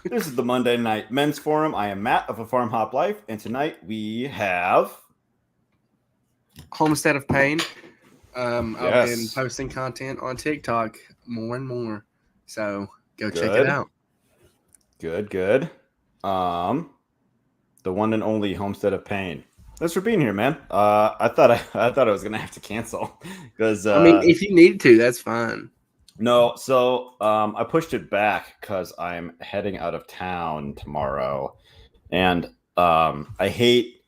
This is the Monday Night Men's Forum. I am Matt of a FarmHopLife, and tonight we have Homestead of Pain. I've been yes, posting content on TikTok more and more, so go check it good, out. good. Um, the one and only Homestead of Pain. Thanks for being here, man. I thought I was gonna have to cancel because I mean, if you need to, that's fine. no. So I pushed it back because I'm heading out of town tomorrow, and I hate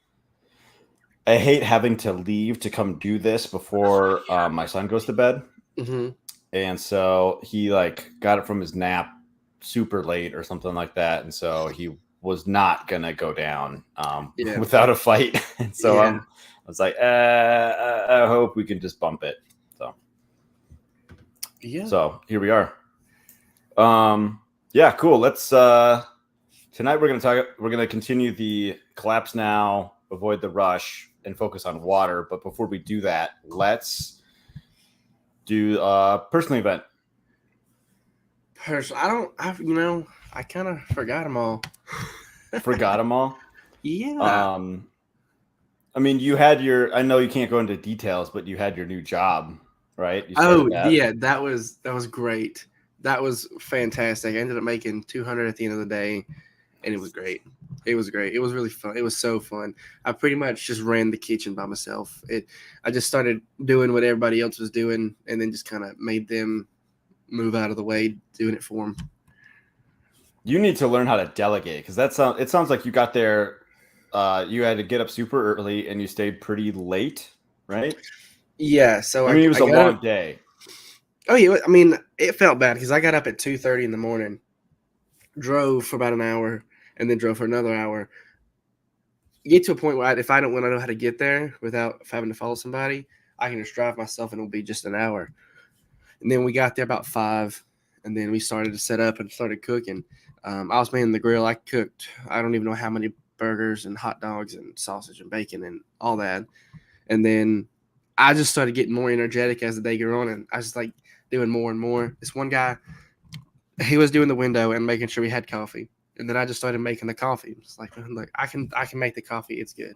having to leave to come do this before my son goes to bed. hmm And so he like got it from his nap super late or something like that, and so he was not gonna go down Yeah, without a fight. And so yeah, I was like, I hope we can just bump it. So yeah. here we are. Yeah, cool. Let's tonight we're gonna continue the collapse now, avoid the rush, and focus on water. But before we do that, let's do personal event. I don't. I kind of forgot them all. Forgot them all. Yeah. Um, I mean, you had your. I know you can't go into details, but you had your new job, right? You started Oh, that. yeah. That was great. That was fantastic. I ended up making 200 at the end of the day, and it was great. It was great. It was really fun. It was so fun. I pretty much just ran the kitchen by myself. I just started doing what everybody else was doing, and then just kind of made them move out of the way, doing it for them. You need to learn how to delegate because It sounds like you got there. You had to get up super early and you stayed pretty late, right? Yeah. So I I, mean, it was I a got up. long day. Oh yeah. I mean, it felt bad because I got up at 2:30 in the morning, drove for about an hour, and then drove for another hour. Get to a point where if I don't want to know how to get there without having to follow somebody, I can just drive myself and it'll be just an hour. And then we got there about 5, and then we started to set up and started cooking. I was manning the grill. I cooked, I don't even know how many burgers and hot dogs and sausage and bacon and all that. And then I just started getting more energetic as the day grew on, and I was like doing more and more. This one guy, he was doing the window and making sure we had coffee, and then I just started making the coffee. It's like, look, I can make the coffee. It's good.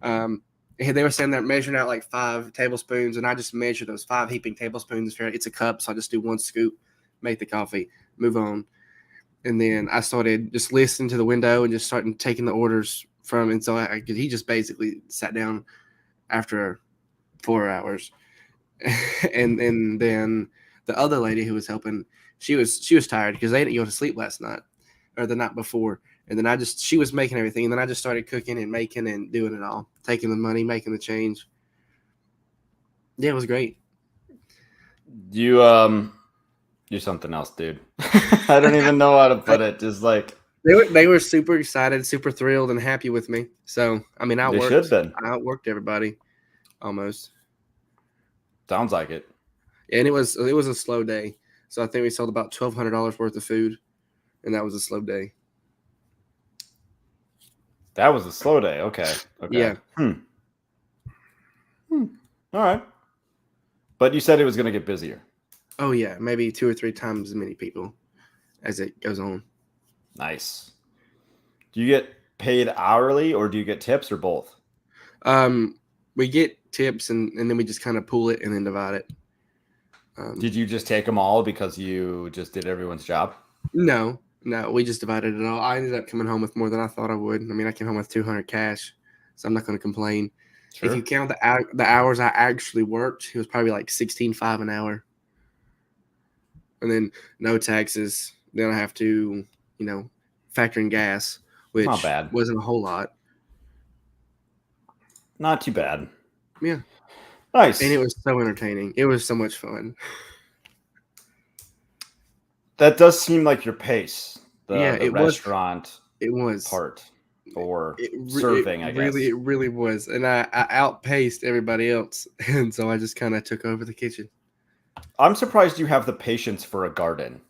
Um, they were saying they're measuring out like 5 tablespoons, and I just measure those 5 heaping tablespoons. It's a cup, so I just do one scoop, make the coffee, move on. And then I started just listening to the window and just starting taking the orders from. And so he just basically sat down after 4 hours, and then the other lady who was helping, she was tired because they didn't go to sleep last night or the night before. And then she was making everything, and then I just started cooking and making and doing it all, taking the money, making the change. Yeah, it was great. You do something else, dude. I don't even know how to put it. Just like They were super excited, super thrilled, and happy with me. So I mean, they should have been. I outworked everybody almost, Sounds like it. and it was a slow day. So I think we sold about $1,200 worth of food, and that was a slow day. That was a slow day. Okay. Okay. Yeah. Hmm. All right. But you said it was going to get busier. Oh yeah, maybe 2 or 3 times as many people as it goes on. Nice. Do you get paid hourly or do you get tips or both? We get tips, and then we just kind of pool it and then divide it. Did you just take them all because you just did everyone's job? No, no, we just divided it all. I ended up coming home with more than I thought I would. I mean, I came home with 200 cash, so I'm not going to complain. If you Sure. count the hours I actually worked, it was probably like 16.5 an hour, and then no taxes. Then I have to, you know, factor in gas, Not which bad. wasn't a whole lot. Not too bad. Yeah, and it Nice. was so entertaining. It was so much fun. That does seem like your pace, Yeah, the it was. restaurant It was. part or It serving, I really guess. it really was, and I outpaced everybody else, and so I just kind of took over the kitchen. I'm surprised you have the patience for a garden.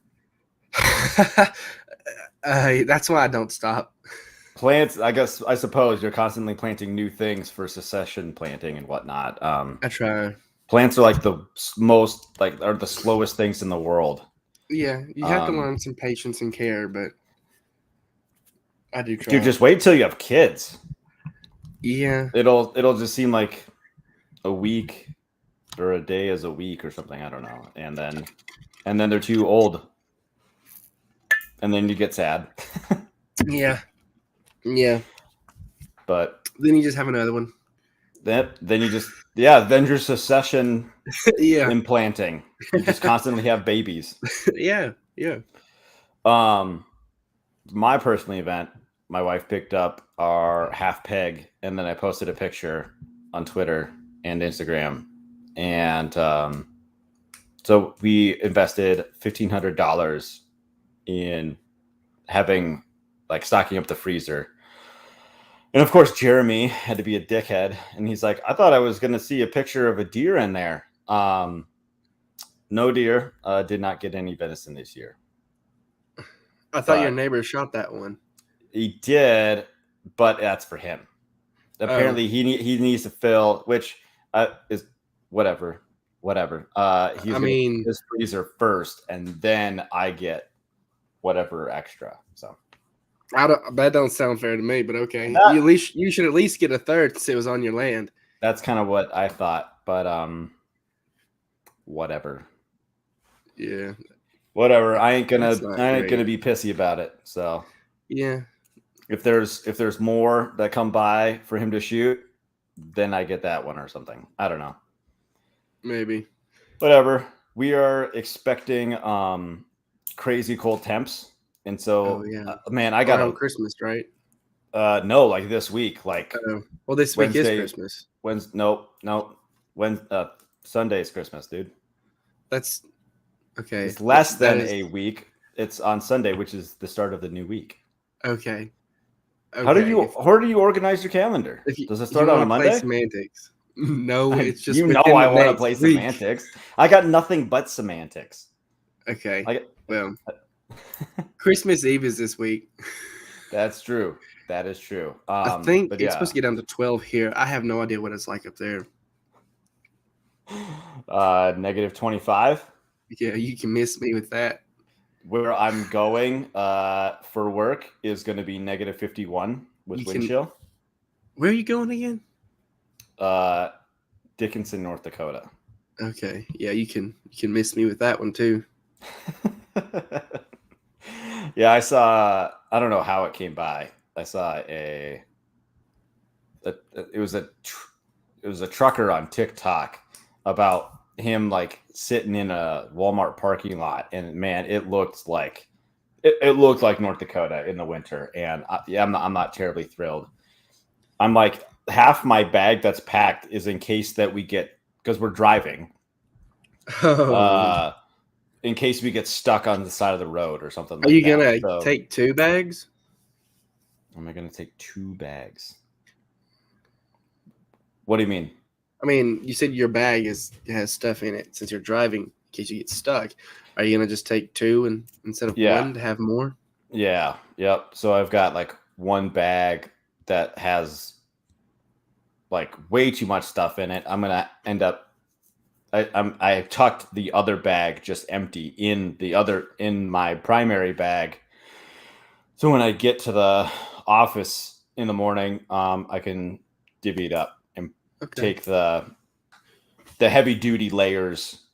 That's why I don't stop. Plants, I suppose you're constantly planting new things for succession planting and whatnot. I try. Plants are like most are the slowest things in the world. Yeah, you have to Um, learn some patience and care, but I do try. Dude, just wait till you have kids. Yeah. It'll just seem like a week or a day is a week or something. I don't know. And then they're too old. And then you get sad. Yeah. Yeah. But Then you just have another one. then you just then you're succession Yeah. implanting. You just constantly have babies. Yeah. Yeah. My personal event, my wife picked up our half peg, and then I posted a picture on Twitter and Instagram. And so we invested $1,500 in having stocking up the freezer. And of course, Jeremy had to be a dickhead, and he's like, "I thought I was going to see a picture of a deer in there." No deer. Did not get any venison this year. I thought your neighbor shot that one. He did, but that's for him. Apparently, he needs to fill, which is whatever. He's going to his freezer first, and then I get whatever extra. So that don't sound fair to me, but okay. You should at least get a third since it was on your land. That's kind of what I thought, but whatever. Yeah. Whatever. I ain't gonna be pissy about it. So yeah. If there's more that come by for him to shoot, then I get that one or something. I don't know. Maybe. Whatever. We are expecting crazy cold temps. And so man, I got Christmas, right? No, like this week. Like well, this week is Christmas. No. Sunday's Christmas, dude. That's okay. It's less than a week. It's on Sunday, which is the start of the new week. Okay. How do you organize your calendar? Does it start on a Monday? Play semantics. No, it's just I want to play semantics. I got nothing but semantics. Okay. Well, Christmas Eve is this week. That's true. That is true. I think it's supposed to get down to 12 here. I have no idea what it's like up there. -25. Yeah, you can miss me with that. Where I'm going for work is going to be -51 with wind chill. Where are you going again? Dickinson, North Dakota. Okay. Yeah, you can miss me with that one too. Yeah, I saw. I don't know how it came by. I saw it was a trucker on TikTok about him like sitting in a Walmart parking lot, and man, it looked like North Dakota in the winter. And I'm not terribly thrilled. I'm like, half my bag that's packed is in case that we get, because we're driving. In case we get stuck on the side of the road or something. Are you gonna take 2 bags? Am I gonna take 2 bags? What do you mean? I mean, you said your bag has stuff in it since you're driving in case you get stuck. Are you gonna just take 2 instead of 1 to have more? Yeah. Yep. So I've got like 1 bag that has like way too much stuff in it. I'm gonna end up. I tucked the other bag just empty in my primary bag. So when I get to the office in the morning, I can divvy it up and take the heavy duty layers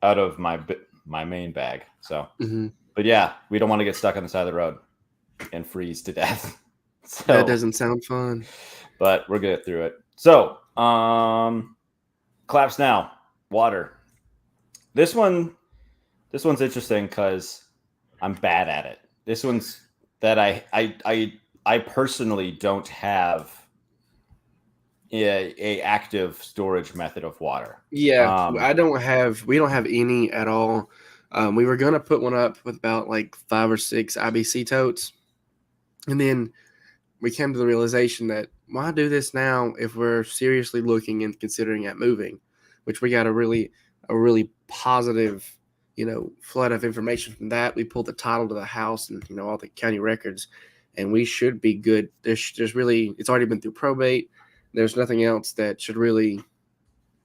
out of my main bag. So, But yeah, we don't want to get stuck on the side of the road and freeze to death. So, that doesn't sound fun. But we're good through it. So, Collapse Now, water. This one's interesting because I'm bad at it. This one's that I personally don't have a active storage method of water. Yeah, we don't have any at all. We were gonna put one up with about like 5 or 6 IBC totes, and then we came to the realization that why do this now if we're seriously looking and considering at moving, which we got a really positive, flood of information from that. We pulled the title to the house and all the county records, and we should be good. There's really, it's already been through probate. There's nothing else that should really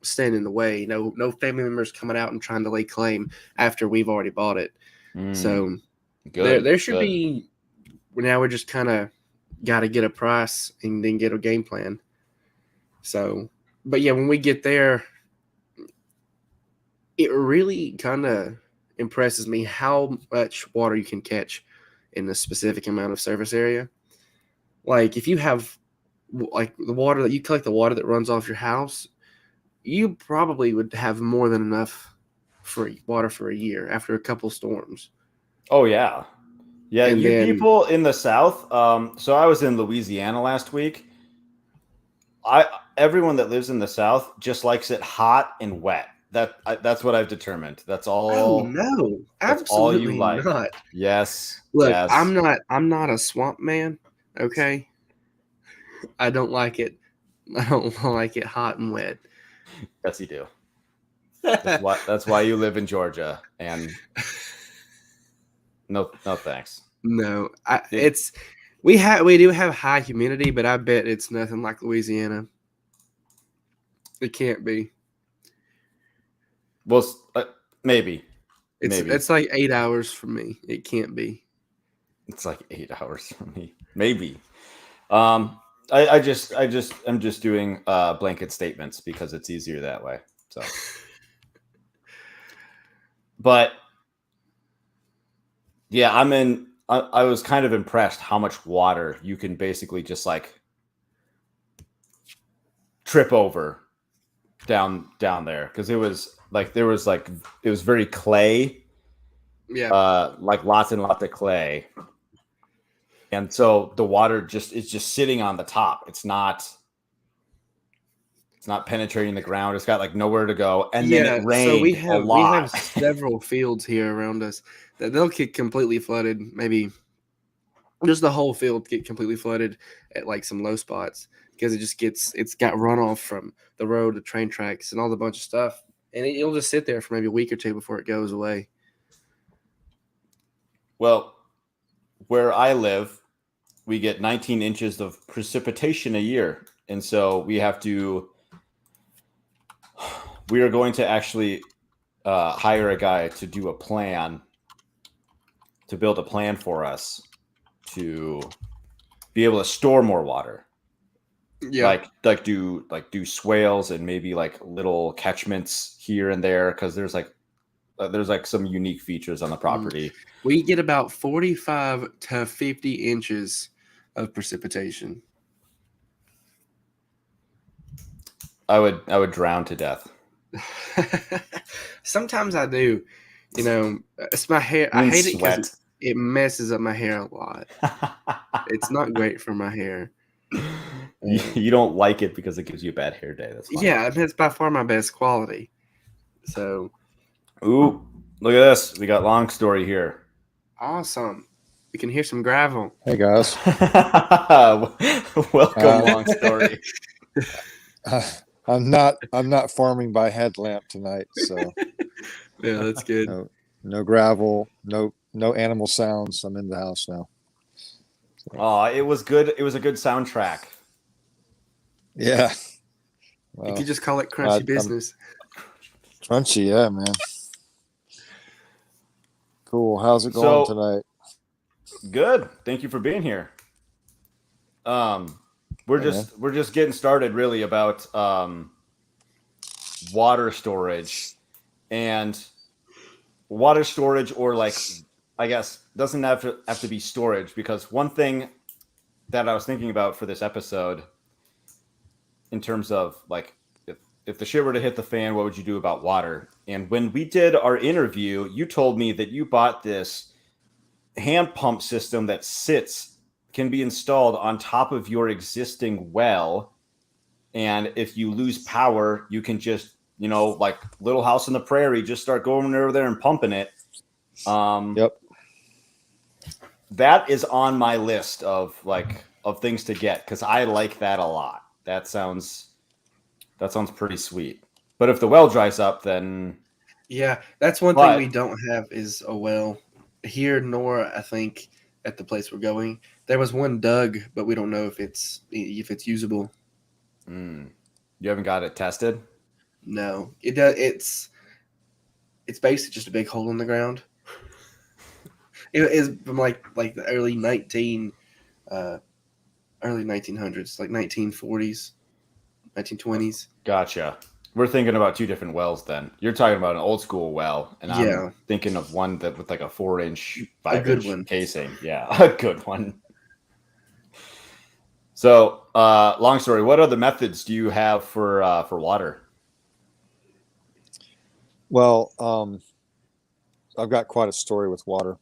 stand in the way. No family members coming out and trying to lay claim after we've already bought it. So there should be. Now we're just kind of got to get a price and then get a game plan. So, but yeah, when we get there, it really kind of impresses me how much water you can catch in a specific amount of surface area. Like if you have like the water that you collect, the water that runs off your house, you probably would have more than enough for water for a year after a couple storms. Oh yeah. Yeah, And you then people in the South. So I was in Louisiana last week. Everyone that lives in the South just likes it hot and wet. That's what I've determined. oh no, That's all you absolutely like. not. Yes, Look, yes, I'm not a swamp man, okay? I don't like it. I don't like it hot and wet. yes, you do. That's why you live in Georgia. And no, no thanks. No, It, we do have high humidity, but I bet it's nothing like Louisiana. It can't be. well, maybe, It's like 8 hours for me. It can't be. it's like 8 hours for me. Maybe. I'm just doing blanket statements because it's easier that way. So, but yeah, I was kind of impressed how much water you can basically just like trip over down there because it was very clay, Yeah. like lots and lots of clay, and so the water is just sitting on the top. It's not penetrating the ground. It's got like nowhere to go, and then it Yeah, so rained a we have lot. several fields here around us that they'll get completely flooded. Maybe just the whole field get completely flooded at like some low spots because it's got runoff from the road, the train tracks, and all the bunch of stuff, and it'll just sit there for maybe a week or two before it goes away. Well, where I live, we get 19 inches of precipitation a year, and so we are going to actually hire a guy to do a plan, to build a plan for us to be able to store more water. Yeah. Do swales and maybe like little catchments here and there because there's some unique features on the property. We get about 45 to 50 inches of precipitation. I would drown to death. Sometimes I do. You know, it's my hair. I hate it because it messes up my hair a lot. It's not great for my hair. You don't like it because it gives you a bad hair day. That's fine. Yeah, it's by far my best quality. So, ooh, look at this. We got long story here. Awesome. We can hear some gravel. Hey guys. Welcome, long story. I'm not farming by headlamp tonight, so yeah, that's good. No gravel, no animal sounds. I'm in the house now. So. Oh, it was good. It was a good soundtrack. Yeah. Well, you could just call it crunchy business. Crunchy, yeah, man. Cool. How's it going tonight? Good. Thank you for being here. We're just getting started really about water storage, and water storage, or like, I guess doesn't have to be storage, because one thing that I was thinking about for this episode in terms of like, if the shit were to hit the fan, what would you do about water? And when we did our interview, you told me that you bought this hand pump system that can be installed on top of your existing well. And if you lose power, you can just, like Little House on the Prairie, just start going over there and pumping it. Yep. That is on my list of things to get, because I like that a lot. That sounds pretty sweet. But if the well dries up, then yeah, that's one thing we don't have is a well here, nor I think at the place we're going. There was one dug, but we don't know if it's usable. You haven't got it tested? No, it does. It's basically just a big hole in the ground. It is from like the early 1980s early 1900s, like 1940s, 1920s. Gotcha. We're thinking about two different wells then. You're talking about an old school well, and I'm Yeah, thinking of one that with like a 4-inch, a good 5-inch one. casing. Yeah, a good one. So, long story. What other methods do you have for water? Well, I've got quite a story with water.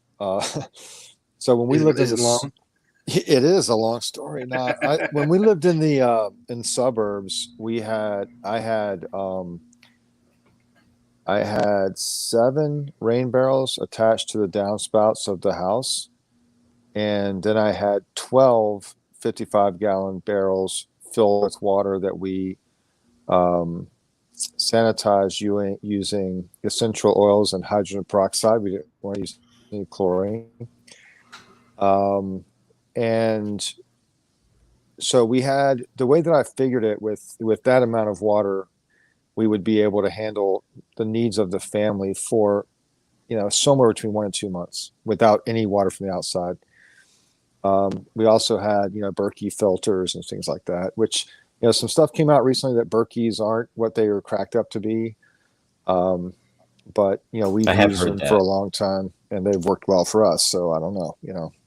So when we Is it, lived in is it this, long? it is a long story. Now, when we lived in suburbs, I had 7 rain barrels attached to the downspouts of the house, and then I had 12 55-gallon barrels filled with water that we um, sanitized using essential oils and hydrogen peroxide. We didn't want to use any chlorine. And so we had the way that I figured it with that amount of water, we would be able to handle the needs of the family for, somewhere between 1 and 2 months without any water from the outside. We also had, Berkey filters and things like that, which, some stuff came out recently that Berkeys aren't what they were cracked up to be. But, I we've have used heard them for a that. long time and they've worked well for us. So I don't know,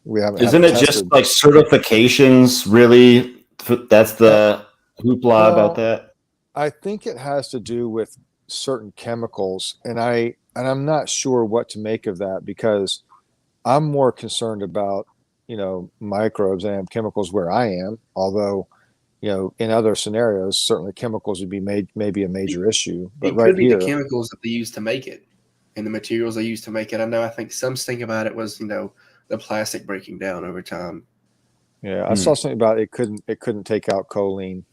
we haven't had Isn't them it just tested. like certifications? Really, that's Uh, the hoopla about well, that. I think it has to do with certain chemicals, and I'm not sure what to make of that because I'm more concerned about, microbes and chemicals where I am. Although, in other scenarios, certainly chemicals would be maybe a It, major issue. But it right could be the here, chemicals that they use to make it and the materials they use to make it. I think some thing about it was, the plastic breaking down over time. yeah, I Hmm. saw something about it couldn't take out choline.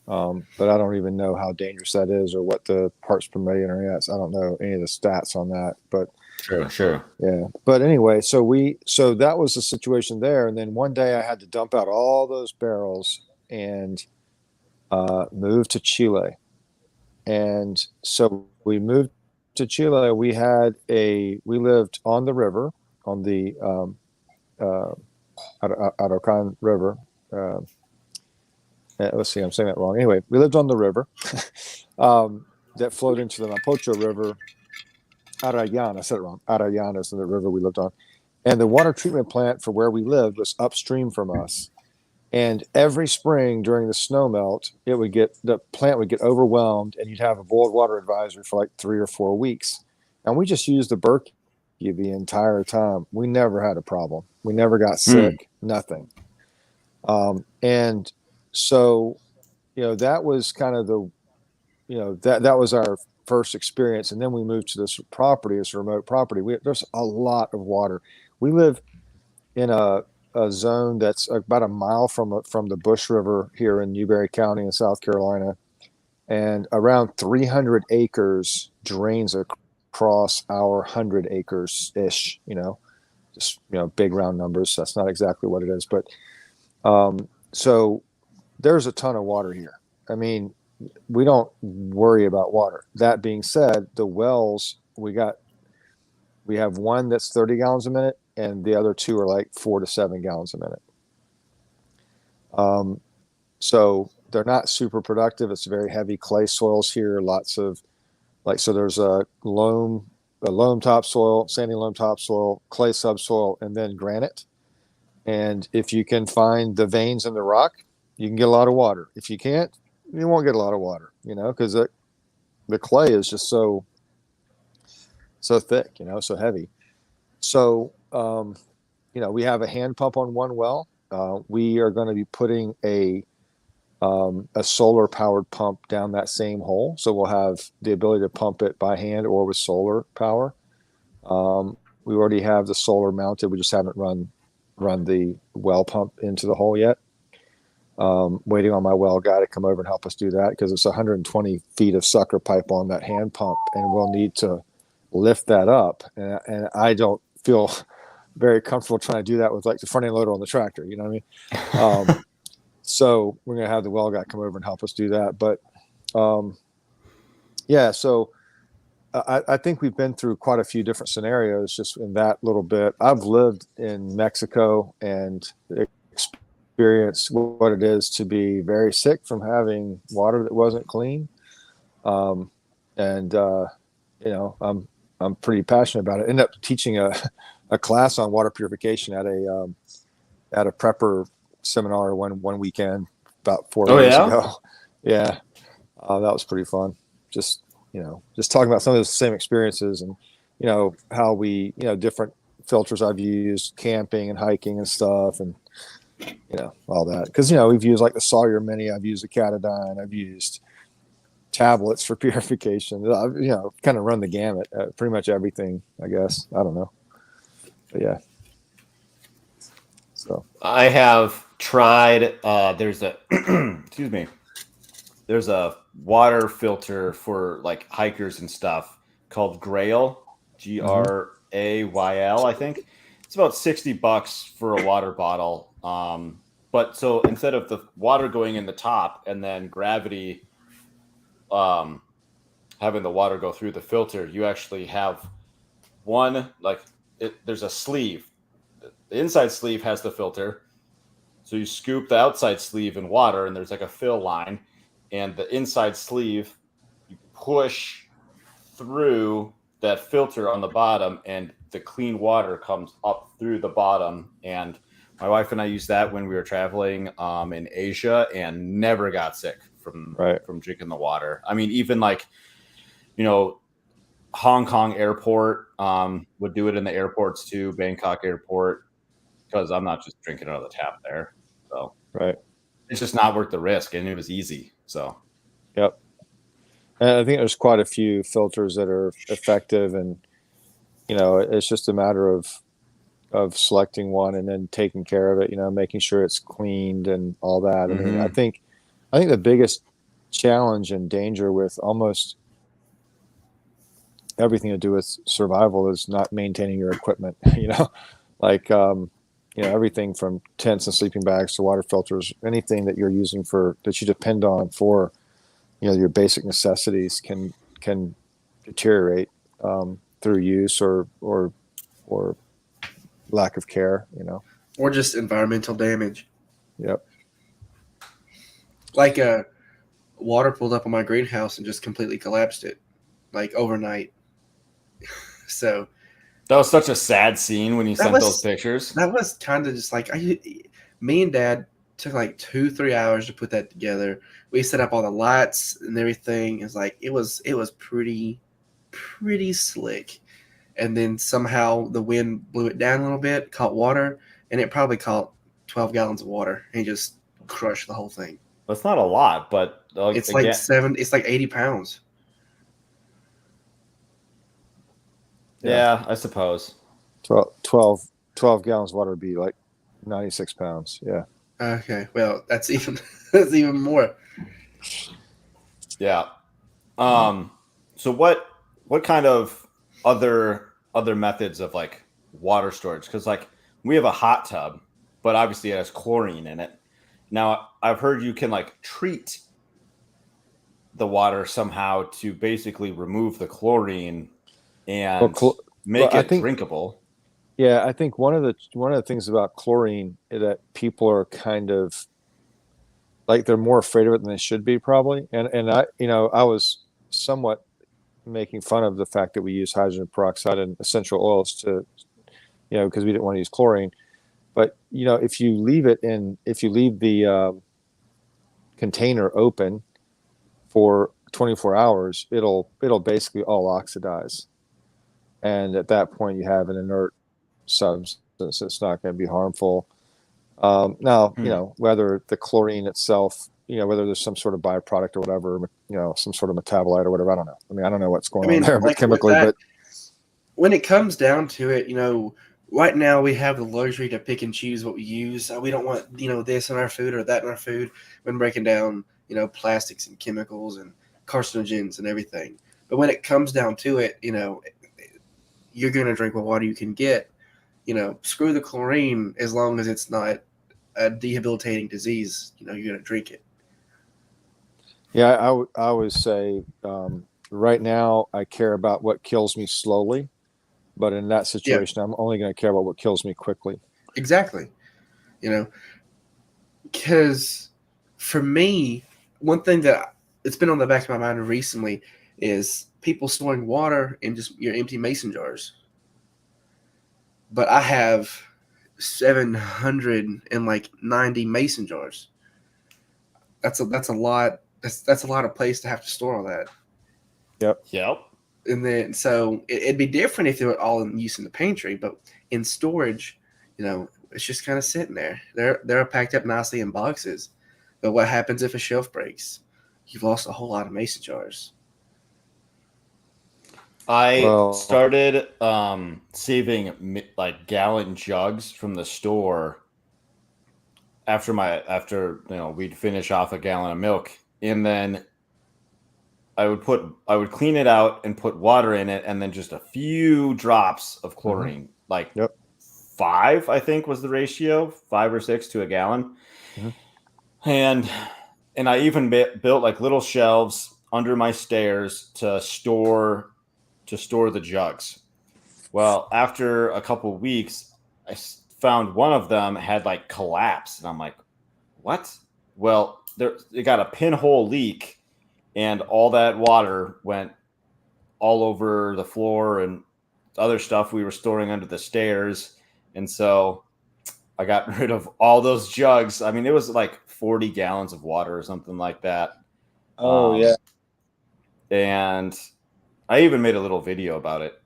But I don't even know how dangerous that is or what the parts per million are. Yes, I don't know any of the stats on that, but Sure. yeah. But anyway, so that was the situation there. And then one day I had to dump out all those barrels and move to Chile. And so we moved to Chile. We lived on the river, on the uh, Araucan River. Uh, let's see, I'm saying that wrong. Anyway, we lived on the river that flowed into the Mapocho River. Arayan, I said it wrong. Arayan is the river we lived on. And the water treatment plant for where we lived was upstream from us. And every spring during the snow melt, the plant would get overwhelmed, and you'd have a boiled water advisory for like 3 or 4 weeks. And we just used the Berkey the entire time. We never had a problem. We never got Hmm. sick. Nothing. And so, that was kind of that was our first experience. And then we moved to this property, this remote property. There's a lot of water. We live in a zone that's about a mile from the Bush River here in Newberry County in South Carolina, and around 300 acres drains across our 100 acres ish. Just big round numbers. That's not exactly what it is, but so there's a ton of water here. I mean, we don't worry about water. That being said, the wells we have one that's 30 gallons a minute, and the other two are like 4 to 7 gallons a minute. So they're not super productive. It's very heavy clay soils here. Lots of so there's a loam topsoil, sandy loam topsoil, clay subsoil, and then granite. And if you can find the veins in the rock, you can get a lot of water. If you can't, you won't get a lot of water, because the clay is just so thick, so heavy. So, we have a hand pump on one well. We are going to be putting a solar powered pump down that same hole. So we'll have the ability to pump it by hand or with solar power. We already have the solar mounted. We just haven't run the well pump into the hole yet. Waiting on my well guy to come over and help us do that because it's 120 feet of sucker pipe on that hand pump, and we'll need to lift that up. And I don't feel very comfortable trying to do that with like the front end loader on the tractor. You know what I mean? So we're going to have the well guy come over and help us do that. But yeah, so I think we've been through quite a few different scenarios just in that little bit. I've lived in Mexico and experienced what it is to be very sick from having water that wasn't clean. And you know, I'm pretty passionate about it. Ended up teaching a class on water purification at a prepper seminar one weekend about 4 Oh years yeah. ago. Yeah, that was pretty fun. Just just talking about some of those same experiences, and how we different filters I've used camping and hiking and stuff, and all that, because we've used like the Sawyer Mini, I've used the Catadine, I've used tablets for purification. I've kind of run the gamut, pretty much everything, I guess. I don't know, but yeah. So I have tried. There's a excuse me. There's a water filter for like hikers and stuff called Grail, Grayl, I think. It's about $60 for a water bottle. But so instead of the water going in the top and then gravity having the water go through the filter, you actually have one there's a sleeve. The inside sleeve has the filter. So you scoop the outside sleeve in water and there's like a fill line, and the inside sleeve you push through that filter on the bottom and the clean water comes up through the bottom. And my wife and I used that when we were traveling in Asia and never got sick from drinking the water. I mean, even like, Hong Kong airport would do it in the airports too, Bangkok airport, because I'm not just drinking out of the tap there. So it's just not worth the risk, and it was easy. So yep. And I think there's quite a few filters that are effective, and it's just a matter of selecting one and then taking care of it, making sure it's cleaned and all that. I mean, I think the biggest challenge and danger with almost everything to do with survival is not maintaining your equipment, like everything from tents and sleeping bags to water filters, anything that you're using that you depend on for your basic necessities can deteriorate through use or lack of care, or just environmental damage. Yep. Like water pulled up on my greenhouse and just completely collapsed it, like overnight. So that was such a sad scene when you sent those pictures. That was kind of just like me and Dad took like 2-3 hours to put that together. We set up all the lights and everything. It's like it was pretty slick. And then somehow the wind blew it down a little bit, caught water, and it probably caught 12 gallons of water and just crushed the whole thing. That's not a lot, but it's like 80 pounds. Yeah, I suppose 12 gallons of water would be like 96 pounds. Yeah. Okay, well, that's even more. Yeah. So what kind of other methods of like water storage? Because like we have a hot tub, but obviously it has chlorine in it. Now I've heard you can like treat the water somehow to basically remove the chlorine and make it drinkable. Yeah, I think one of the things about chlorine is that people are kind of like they're more afraid of it than they should be, probably. And I was somewhat making fun of the fact that we use hydrogen peroxide and essential oils to, because we didn't want to use chlorine. But if you leave the container open for 24 hours, it'll basically all oxidize. And at that point, you have an inert substance. It's not going to be harmful. Now, whether the chlorine itself, whether there's some sort of byproduct or whatever, some sort of metabolite or whatever, I don't know. I mean, I don't know what's going on there chemically, but when it comes down to it, right now we have the luxury to pick and choose what we use. We don't want, this in our food or that in our food when breaking down, plastics and chemicals and carcinogens and everything. But when it comes down to it, you're going to drink what water you can get. Screw the chlorine as long as it's not a debilitating disease. You're going to drink it. Yeah, I would say right now I care about what kills me slowly, but in that situation, I'm only going to care about what kills me quickly. Exactly. Because for me, one thing that it's been on the back of my mind recently is people storing water in just your empty mason jars. But I have 790 mason jars. That's a lot. That's a lot of place to have to store all that. Yep. And then so it'd be different if they were all in use in the pantry, but in storage, it's just kind of sitting there. They're packed up nicely in boxes. But what happens if a shelf breaks? You've lost a whole lot of mason jars. I started saving like gallon jugs from the store after we'd finish off a gallon of milk, and then I would clean it out and put water in it, and then just a few drops of chlorine, like 5, I think was the ratio, 5 or 6 to a gallon. And I even built like little shelves under my stairs to store the jugs. Well, after a couple of weeks, I found one of them had like collapsed, and I'm like, what? Well, it got a pinhole leak, and all that water went all over the floor and other stuff we were storing under the stairs. And so I got rid of all those jugs. I mean, it was like 40 gallons of water or something like that. Yeah. And I even made a little video about it.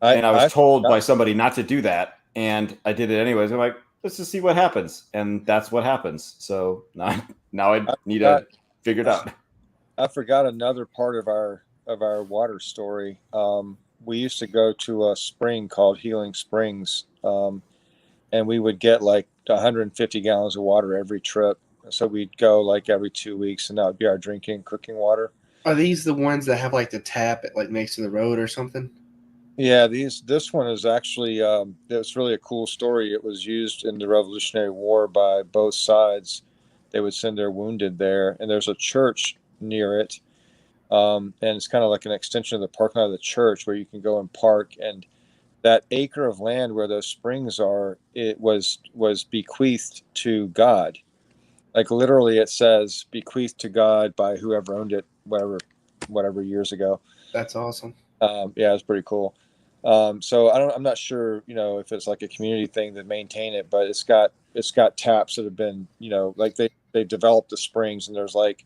And I was told by somebody not to do that, and I did it anyways. I'm like, let's just see what happens. And that's what happens. So now I need to figure it out. I forgot another part of our water story. We used to go to a spring called Healing Springs, and we would get like 150 gallons of water every trip. So we'd go like every 2 weeks, and that would be our cooking water. Are these the ones that have like the tap at like next to the road or something? Yeah, this one is actually it's really a cool story. It was used in the Revolutionary War by both sides. They would send their wounded there, and there's a church near it, and it's kind of like an extension of the parking lot of the church where you can go and park. And that acre of land where those springs are, it was bequeathed to God. Like literally, it says bequeathed to God by whoever owned it, whatever years ago. That's awesome. Yeah, it's pretty cool. So I'm not sure, if it's like a community thing to maintain it, but it's got taps that have been, like they developed the springs, and there's like,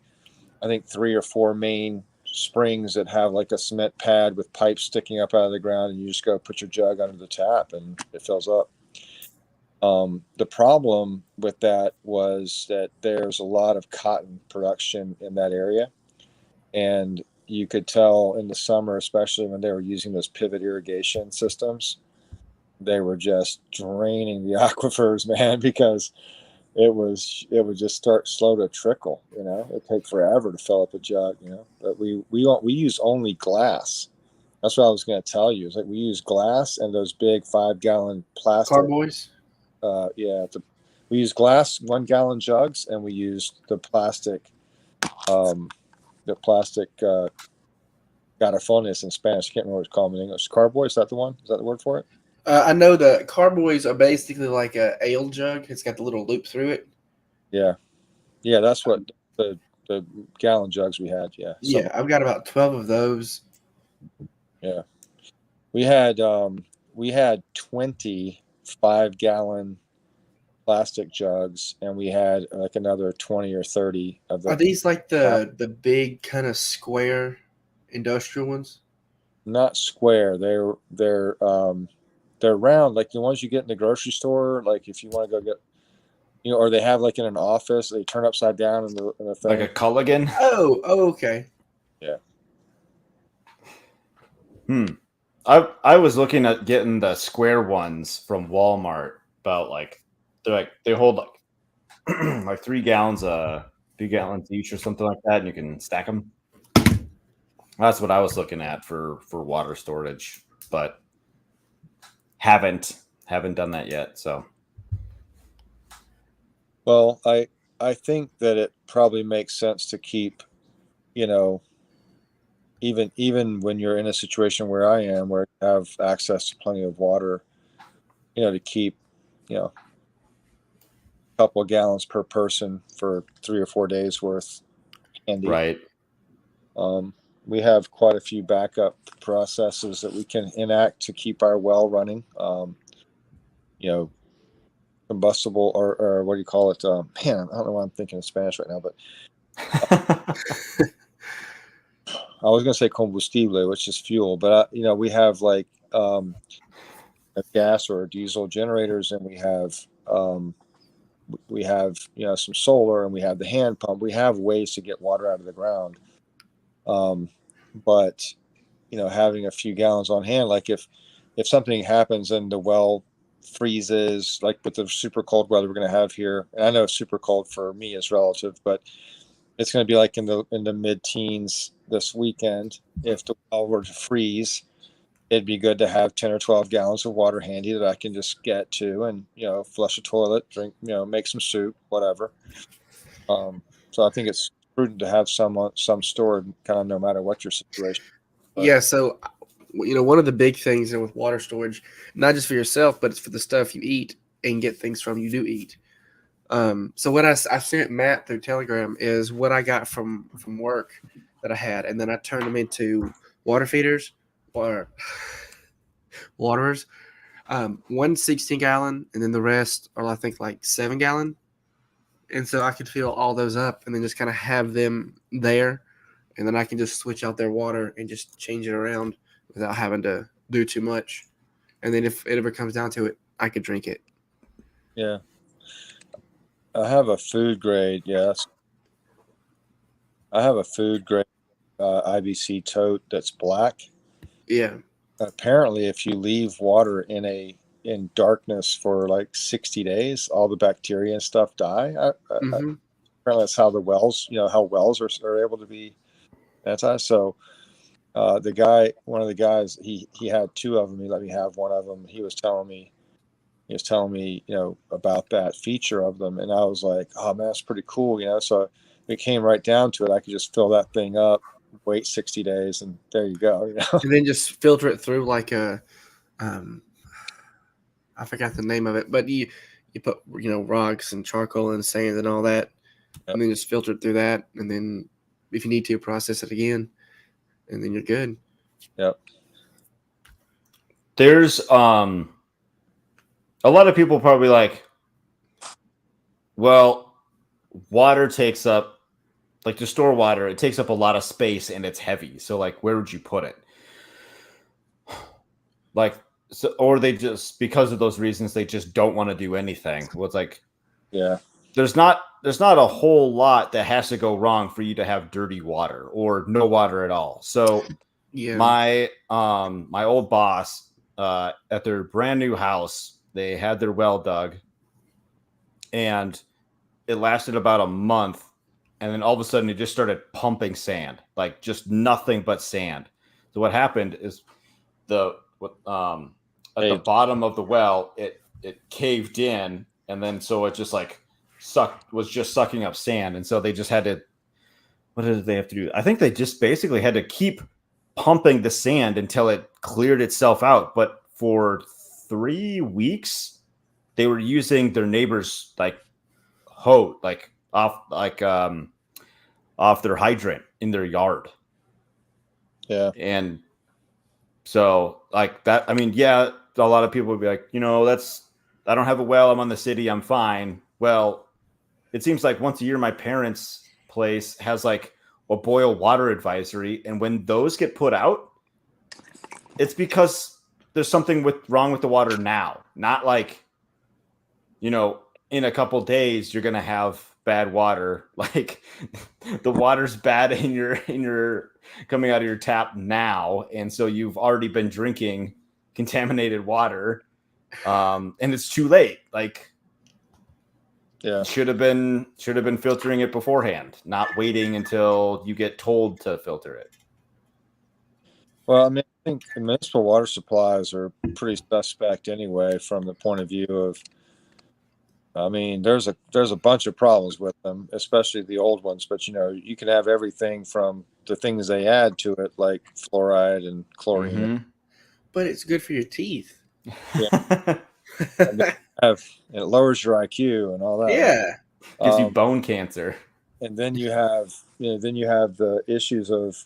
I think 3 or 4 main springs that have like a cement pad with pipes sticking up out of the ground, and you just go put your jug under the tap and it fills up. The problem with that was that there's a lot of cotton production in that area, and you could tell in the summer, especially when they were using those pivot irrigation systems, they were just draining the aquifers, man, because it would just start slow to trickle. It'd take forever to fill up a jug. But we use only glass. That's what I was going to tell you. It's like we use glass and those big 5-gallon plastic Carboys. We use glass 1-gallon jugs, and we use the plastic. Garrafones in Spanish. I can't remember what it's called in English. Carboy, is that the one? Is that the word for it? I know the carboys are basically like a ale jug. It's got the little loop through it. Yeah, that's what the gallon jugs we had. Yeah. Yeah, I've got about 12 of those. Yeah, we had 20 5-gallon plastic jugs, and we had like another 20 or 30 of them. Are these like the big kind of square industrial ones? Not square. They're round, like the ones you get in the grocery store. Like if you want to go get, or they have like in an office, they turn upside down in the thing. Like a Culligan. Oh, okay. Yeah. I was looking at getting the square ones from Walmart. About like they hold like like 3 gallons 2 gallons each or something like that, and you can stack them. That's what I was looking at for water storage, but haven't done that yet. So, well, I think that it probably makes sense to keep, even when you're in a situation where I am, where you have access to plenty of water, to keep, couple of gallons per person for 3 or 4 days worth handy. Right. We have quite a few backup processes that we can enact to keep our well running. Combustible or what do you call it? Man, I don't know why I'm thinking in Spanish right now, but I was going to say combustible, which is fuel, but we have like gas or diesel generators, and we have some solar, and we have the hand pump. We have ways to get water out of the ground, but having a few gallons on hand, like if something happens and the well freezes, like with the super cold weather we're going to have here, and I know super cold for me is relative, but it's going to be like in the mid-teens this weekend. If the well were to freeze, it'd be good to have 10 or 12 gallons of water handy that I can just get to and flush a toilet, drink, make some soup, whatever. So I think it's prudent to have some stored, kind of no matter what your situation. But, yeah. So, one of the big things with water storage, not just for yourself, but it's for the stuff you eat and get things from you do eat. So what I sent Matt through Telegram is what I got from work that I had, and then I turned them into water feeders or waterers. One 16-gallon, and then the rest are I think like 7-gallon. And so I could fill all those up and then just kind of have them there, and then I can just switch out their water and just change it around without having to do too much. And then if it ever comes down to it, I could drink it. Yeah. I have a food grade, yes. I have a food grade IBC tote that's black. Yeah. Apparently, if you leave water in darkness for like 60 days, all the bacteria and stuff die. Apparently, that's how the wells, how wells are able to be anti. So, one of the guys, he had 2 of them. He let me have one of them. He was telling me, about that feature of them, and I was like, oh man, that's pretty cool. So it came right down to it. I could just fill that thing up, wait 60 days, and there you go. And then just filter it through like I forgot the name of it, but you put rocks and charcoal and sand and all that, and then just filter it through that, and then if you need to, process it again, and then you're good. Yep. There's a lot of people probably like, well, water takes up, like to store water, it takes up a lot of space and it's heavy. So like, where would you put it? Like, so, or they just, because of those reasons, they just don't want to do anything. Well, it's like, yeah, there's not a whole lot that has to go wrong for you to have dirty water or no water at all. So yeah, my old boss, at their brand new house, they had their well dug, and it lasted about a month, and then all of a sudden it just started pumping sand, like just nothing but sand. So what happened is at the bottom of the well, it caved in, and then so it just like was just sucking up sand, and so they just had to. What did they have to do? I think they just basically had to keep pumping the sand until it cleared itself out. But for 3 weeks, they were using their neighbor's like hose, off their hydrant in their yard. Yeah. And so like that, I mean, yeah, a lot of people would be like, I don't have a well, I'm on the city, I'm fine. Well, it seems like once a year my parents' place has like a boil water advisory, and when those get put out, it's because there's something wrong with the water now, not like, in a couple days you're gonna have bad water. Like the water's bad in your coming out of your tap now, and so you've already been drinking contaminated water, and it's too late. Like, yeah, should have been filtering it beforehand, not waiting until you get told to filter it. Well, I mean, I think municipal water supplies are pretty suspect anyway, from the point of view of, I mean, there's a bunch of problems with them, especially the old ones. But you can have everything from the things they add to it, like fluoride and chlorine. Mm-hmm. But it's good for your teeth. Yeah. it lowers your IQ and all that. Yeah. Gives you bone cancer. And then you have the issues of,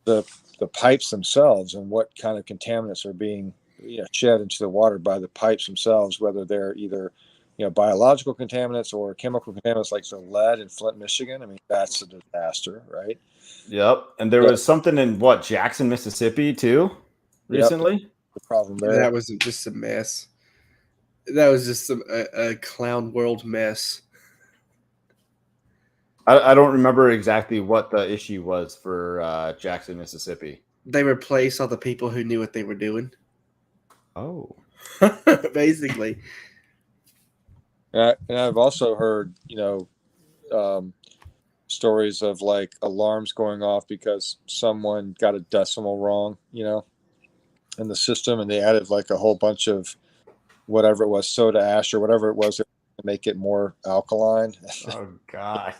the pipes themselves and what kind of contaminants are being shed into the water by the pipes themselves, whether they're either biological contaminants or chemical contaminants like lead in Flint, Michigan. I mean, that's a disaster, right? Yep. And there was something in Jackson, Mississippi too recently. Yep. The problem there. That was just a mess. That was just a clown world mess. I don't remember exactly what the issue was for Jackson, Mississippi. They replaced all the people who knew what they were doing. Oh. Basically. And I've also heard, stories of like alarms going off because someone got a decimal wrong, in the system, and they added like a whole bunch of whatever it was, soda ash or whatever it was, to make it more alkaline. Oh gosh.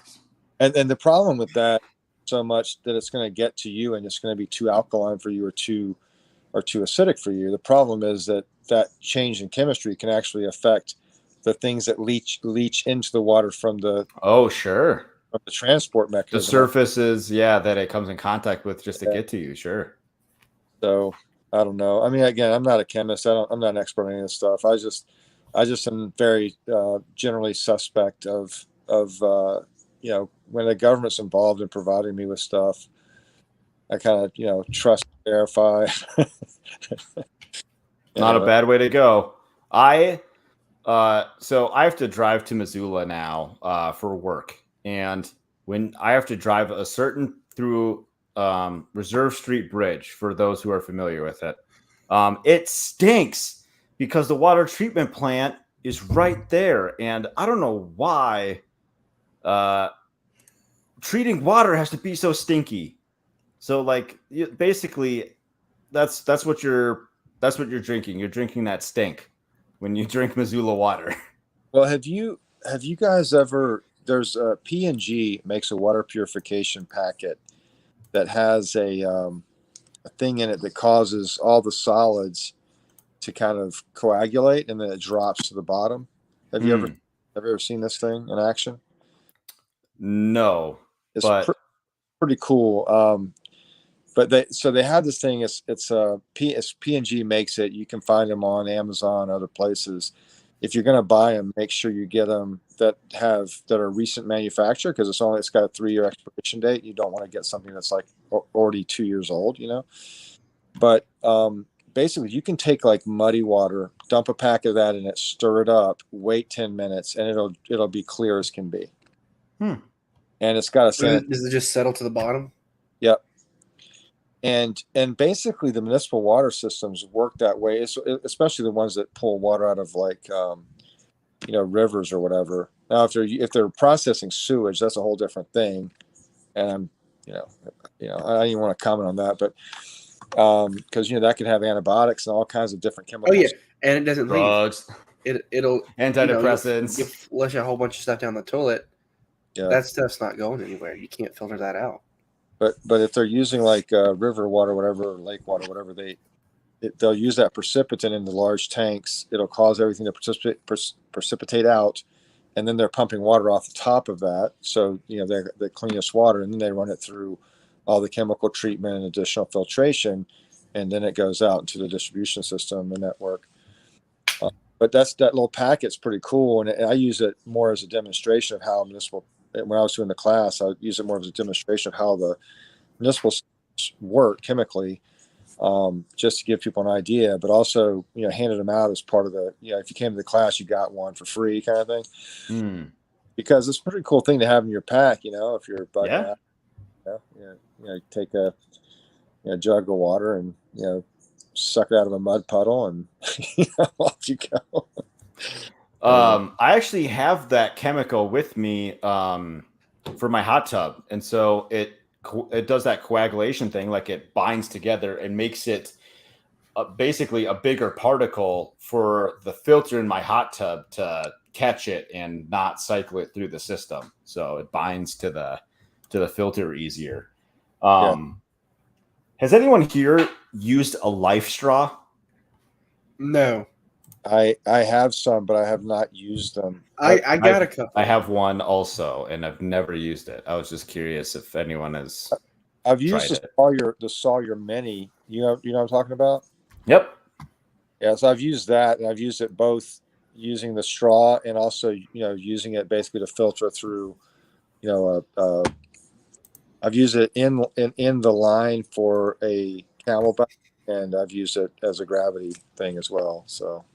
And the problem with that so much that it's going to get to you and it's going to be too alkaline for you or too acidic for you. The problem is that change in chemistry can actually affect the things that leach into the water from the from the transport mechanism. The surfaces, that it comes in contact with just to get to you, sure. So I don't know. I mean, again, I'm not a chemist. I'm not an expert on any of this stuff. I just am very generally suspect of when the government's involved in providing me with stuff, I kind of trust, verify. Not a bad way to go. So I have to drive to Missoula now for work, and when I have to drive through Reserve Street Bridge, for those who are familiar with it, it stinks because the water treatment plant is right there, and I don't know why treating water has to be so stinky. So like basically that's what you're drinking. You're drinking that stink when you drink Missoula water. Well, have you guys ever, there's a P&G makes a water purification packet that has a thing in it that causes all the solids to kind of coagulate, and then it drops to the bottom. Have you ever seen this thing in action? No, it's pretty cool. But they have this thing. It's P&G makes it. You can find them on Amazon, other places. If you're going to buy them, make sure you get them that are recent manufacture, because it's got a 3-year expiration date. You don't want to get something that's like already 2 years old, But basically, you can take like muddy water, dump a pack of that in it, stir it up, wait 10 minutes, and it'll be clear as can be. And it's got a Does it just settle to the bottom? Yep. And basically, the municipal water systems work that way, especially the ones that pull water out of like rivers or whatever. Now, if they're processing sewage, that's a whole different thing. And I don't even want to comment on that, but because that can have antibiotics and all kinds of different chemicals. Oh yeah, and it doesn't drugs. It'll antidepressants. You flush a whole bunch of stuff down the toilet. Yeah, that stuff's not going anywhere. You can't filter that out. But if they're using like river water, whatever, or lake water, whatever, they'll use that precipitant in the large tanks. It'll cause everything to precipitate out, and then they're pumping water off the top of that. So they're the cleanest water, and then they run it through all the chemical treatment and additional filtration, and then it goes out into the distribution system, the network. But that little packet's pretty cool, and I use it more as a demonstration of how municipal. When I was doing the class, I use it more as a demonstration of how the municipal work chemically, just to give people an idea, but also, handed them out as part of the, if you came to the class, you got one for free kind of thing. Because it's a pretty cool thing to have in your pack, if you're bugging out, take a jug of water and, suck it out of a mud puddle and off you go. I actually have that chemical with me for my hot tub, and so it does that coagulation thing, like it binds together and makes it basically a bigger particle for the filter in my hot tub to catch it and not cycle it through the system. So it binds to the filter easier. Has anyone here used a Life straw? No. I have some, but I have not used them. I got a couple. I have one also, and I've never used it. I was just curious if anyone has I've used tried it. the Sawyer Mini. You know what I'm talking about? Yep. Yeah, so I've used that, and I've used it both using the straw and also using it basically to filter through. I've used it in the line for a camelback, and I've used it as a gravity thing as well. So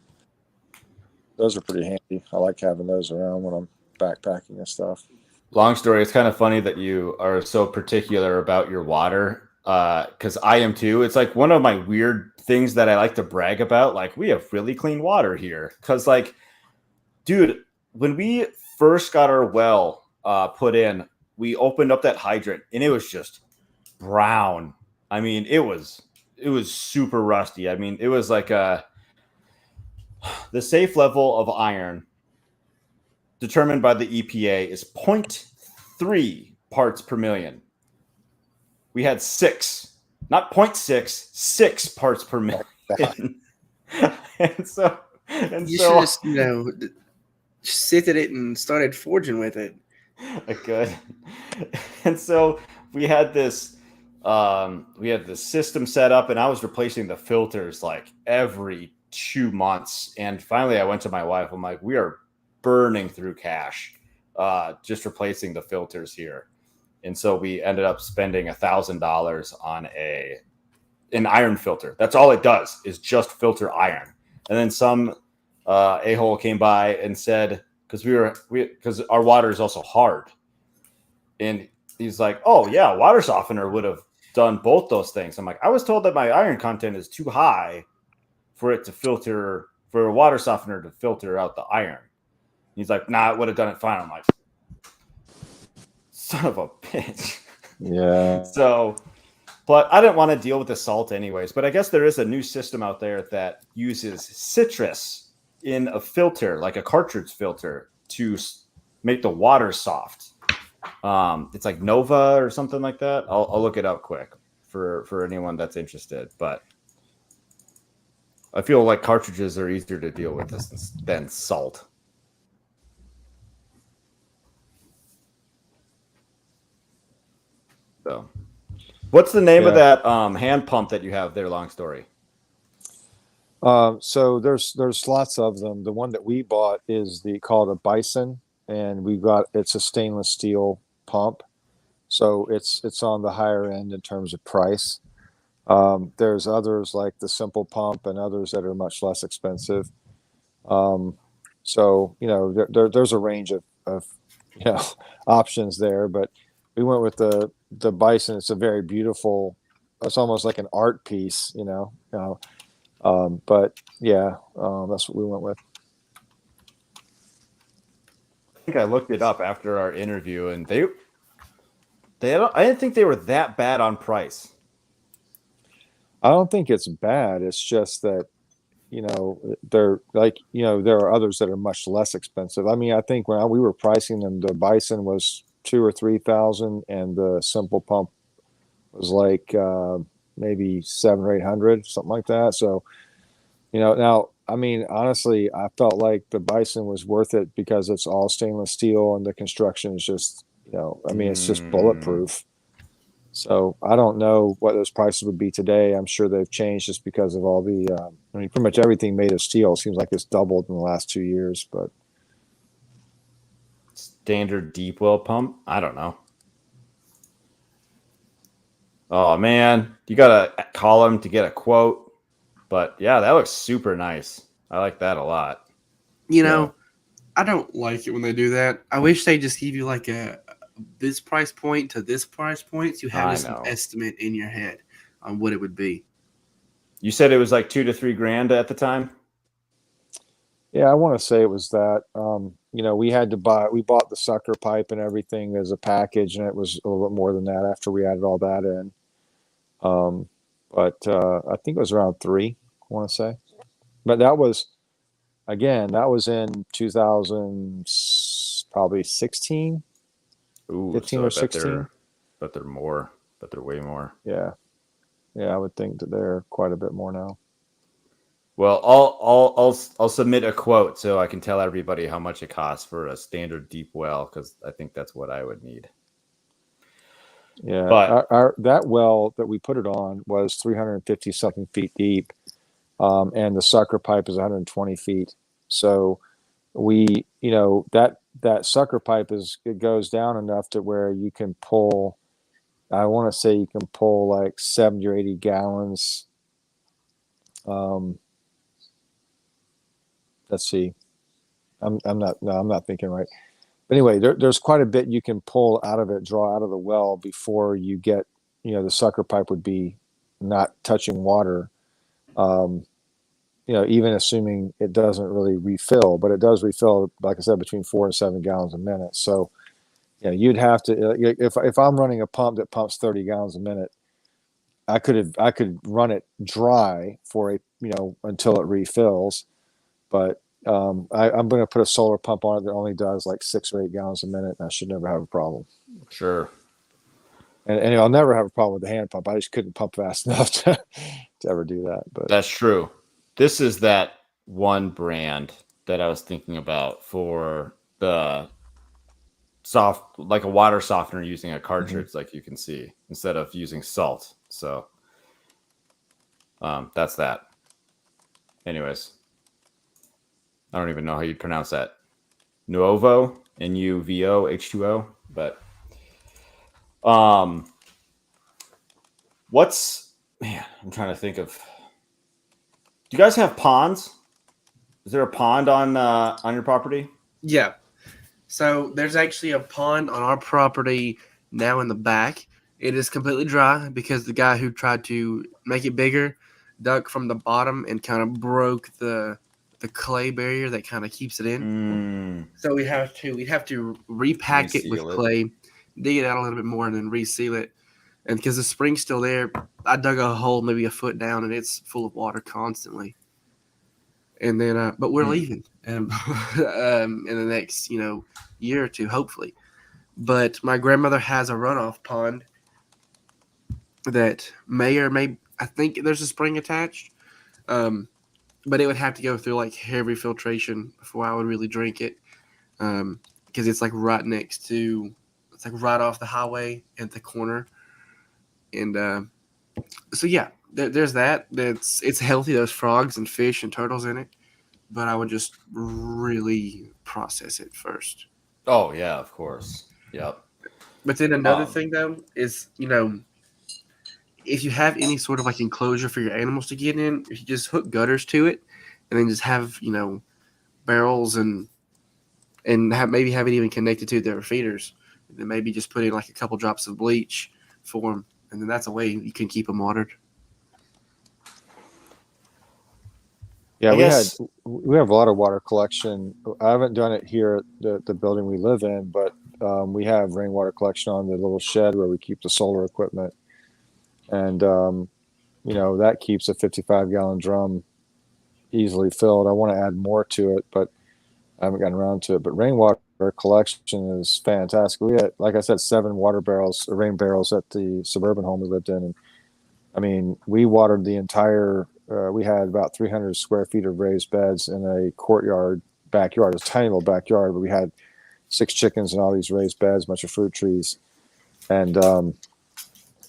those are pretty handy. I like having those around when I'm backpacking and stuff. Long story. It's kind of funny that you are so particular about your water, because I am too. It's like one of my weird things that I like to brag about. Like, we have really clean water here. Because, like, dude, when we first got our well put in, we opened up that hydrant and it was just brown. I mean, it was super rusty. I mean, it was like the safe level of iron determined by the EPA is 0.3 parts per million. We had 6, not 0.6, 6 parts per million. and so You should just sifted it and started forging with it. Good. And so we had this system set up, and I was replacing the filters like every 2 months. And finally I went to my wife. I'm like, we are burning through cash just replacing the filters here. And so we ended up spending $1,000 on an iron filter. That's all it does, is just filter iron. And then some a-hole came by and said, because our water is also hard, and he's like, oh yeah, water softener would have done both those things. I'm like, I was told that my iron content is too high for it to filter, for a water softener to filter out the iron. He's like, nah, it would have done it fine. I'm like, son of a bitch. Yeah. So, but I didn't want to deal with the salt anyways. But I guess there is a new system out there that uses citrus in a filter, like a cartridge filter, to make the water soft. It's like Nova or something like that. I'll look it up quick for anyone that's interested. But I feel like cartridges are easier to deal with than salt. So, what's the name of that hand pump that you have there? Long story. So there's lots of them. The one that we bought is called a Bison, and it's a stainless steel pump, so it's on the higher end in terms of price. There's others like the Simple Pump and others that are much less expensive. So there's a range of options there, but we went with the Bison. It's a very beautiful. It's almost like an art piece, but yeah, that's what we went with. I think I looked it up after our interview, and I didn't think they were that bad on price. I don't think it's bad. It's just that they're like there are others that are much less expensive. I mean, I think when we were pricing them, the Bison was 2,000 or 3,000, and the Simple Pump was like maybe 700 or 800, something like that. So now, I mean, honestly, I felt like the Bison was worth it because it's all stainless steel and the construction is just, I mean, it's just bulletproof. So I don't know what those prices would be today. I'm sure they've changed just because of all the, I mean, pretty much everything made of steel seems like it's doubled in the last 2 years, but. Standard deep well pump? I don't know. Oh man, you gotta call them to get a quote. But yeah, that looks super nice. I like that a lot. I don't like it when they do that. I wish they just give you like this price point to this price point. So you have just an estimate in your head on what it would be. You said it was like $2,000 to $3,000 at the time? Yeah, I want to say it was that. We bought the sucker pipe and everything as a package, and it was a little bit more than that after we added all that in. But I think it was around 3, I want to say. But that was in 2000, probably 16, Ooh, 15 or 16. But they're more. But they're way more. Yeah. Yeah, I would think that they're quite a bit more now. Well, I'll submit a quote so I can tell everybody how much it costs for a standard deep well, because I think that's what I would need. Yeah, But that well that we put it on was 350 something feet deep, and the sucker pipe is 120 feet. So we, that sucker pipe it goes down enough to where you can pull. I want to say you can pull like 70 or 80 gallons. Let's see. I'm not thinking right. But anyway, there's quite a bit you can pull out of it, draw out of the well before you get, the sucker pipe would be not touching water. Um, even assuming it doesn't really refill, but it does refill, like I said, between 4 and 7 gallons a minute. So, you'd have to, if I'm running a pump that pumps 30 gallons a minute, I could run it dry for until it refills, but I'm going to put a solar pump on it that only does like 6 or 8 gallons a minute, and I should never have a problem. sure. And I'll never have a problem with the hand pump. I just couldn't pump fast enough to ever do that. But That's true. This is that one brand that I was thinking about for the soft, like a water softener using a cartridge, like you can see, instead of using salt. So that's that. Anyways, I don't even know how you pronounce that. Nuovo, Nuvo, H2O. But I'm trying to think of. Do you guys have ponds? Is there a pond on your property? Yeah. So there's actually a pond on our property now in the back. It is completely dry because the guy who tried to make it bigger dug from the bottom and kind of broke the clay barrier that kind of keeps it in. So we'd have to repack it with Reseal it. clay, dig it out a little bit more, and then reseal it. And because the spring's still there, I dug a hole maybe a foot down, and it's full of water constantly. And then, but we're leaving in the next, year or two, hopefully. But my grandmother has a runoff pond that I think there's a spring attached, but it would have to go through like heavy filtration before I would really drink it, because it's like it's like right off the highway at the corner, and so yeah, there's that. It's healthy. There's frogs and fish and turtles in it, but I would just really process it first. Oh yeah, of course. Yep. But then another thing though is, if you have any sort of like enclosure for your animals to get in, if you just hook gutters to it, and then just have barrels and maybe have it even connected to their feeders, and then maybe just put in like a couple drops of bleach for them, and then that's a way you can keep them watered. yeah, I guess we have a lot of water collection. I haven't done it here at the building we live in, but we have rainwater collection on the little shed where we keep the solar equipment, and that keeps a 55-gallon drum easily filled. I want to add more to it, but I haven't gotten around to it. But rainwater collection is fantastic. We had, like I said, 7 rain barrels at the suburban home we lived in, and I mean, we watered the entire. We had about 300 square feet of raised beds in a backyard. It's a tiny little backyard, but we had 6 chickens and all these raised beds, a bunch of fruit trees, and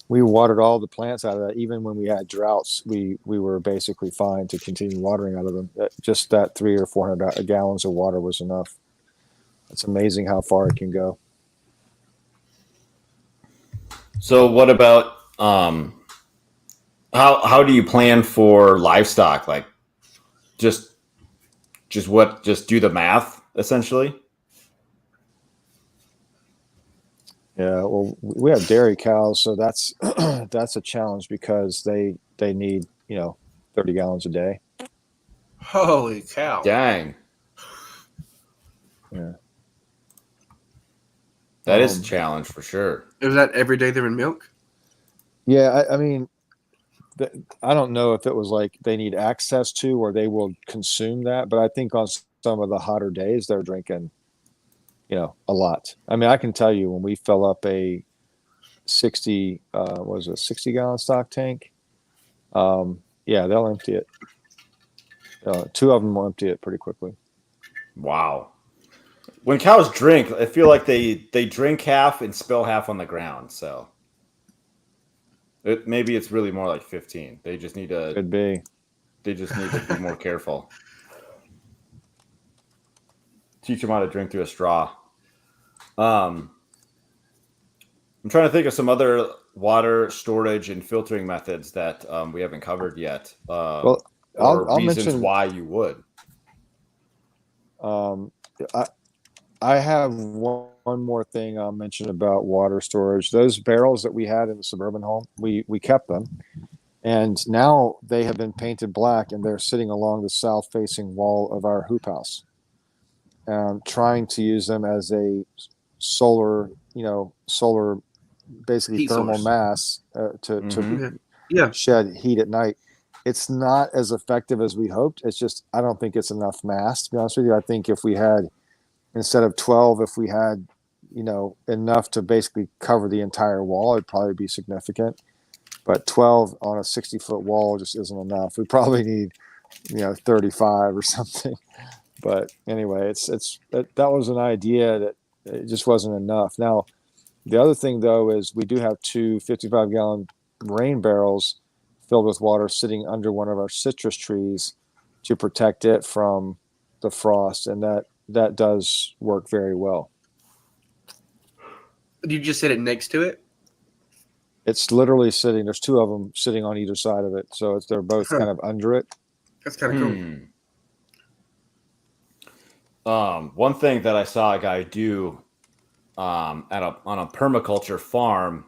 we watered all the plants out of that. Even when we had droughts, we were basically fine to continue watering out of them. Just that 300 or 400 gallons of water was enough. It's amazing how far it can go. So what about how do you plan for livestock? Like just do the math essentially? Yeah, well, we have dairy cows, so that's that's a challenge because they need 30 gallons a day. Holy cow! Dang. Yeah, That is a challenge for sure. Is that every day they're in milk? yeah. I mean, I don't know if it was like they need access to or they will consume that, but I think on some of the hotter days they're drinking, a lot. I mean, I can tell you when we fill up a 60 gallon stock tank, yeah, they'll empty it. Two of them will empty it pretty quickly. Wow. When cows drink, I feel like they drink half and spill half on the ground. So maybe it's really more like 15. They just need to. Could be. They just need to be more careful. Teach them how to drink through a straw. I'm trying to think of some other water storage and filtering methods that we haven't covered yet. Well, or I'll reasons mention why you would. I have one more thing I'll mention about water storage. Those barrels that we had in the suburban home, we kept them, and now they have been painted black, and they're sitting along the south-facing wall of our hoop house. Trying to use them as a solar, basically Heat thermal source. mass to Yeah. shed heat at night. It's not as effective as we hoped. It's just I don't think it's enough mass, to be honest with you. I think if we had, instead of 12, if we had enough to basically cover the entire wall, it'd probably be significant. But 12 on a 60-foot wall just isn't enough. We probably need 35 or something. But anyway, that was an idea that it just wasn't enough. Now, the other thing though is we do have two 55-gallon rain barrels filled with water sitting under one of our citrus trees to protect it from the frost, and that does work very well. You just set it next to it? It's literally sitting. There's two of them sitting on either side of it, so they're both kind of under it. That's kind of cool. One thing that I saw a guy do on a permaculture farm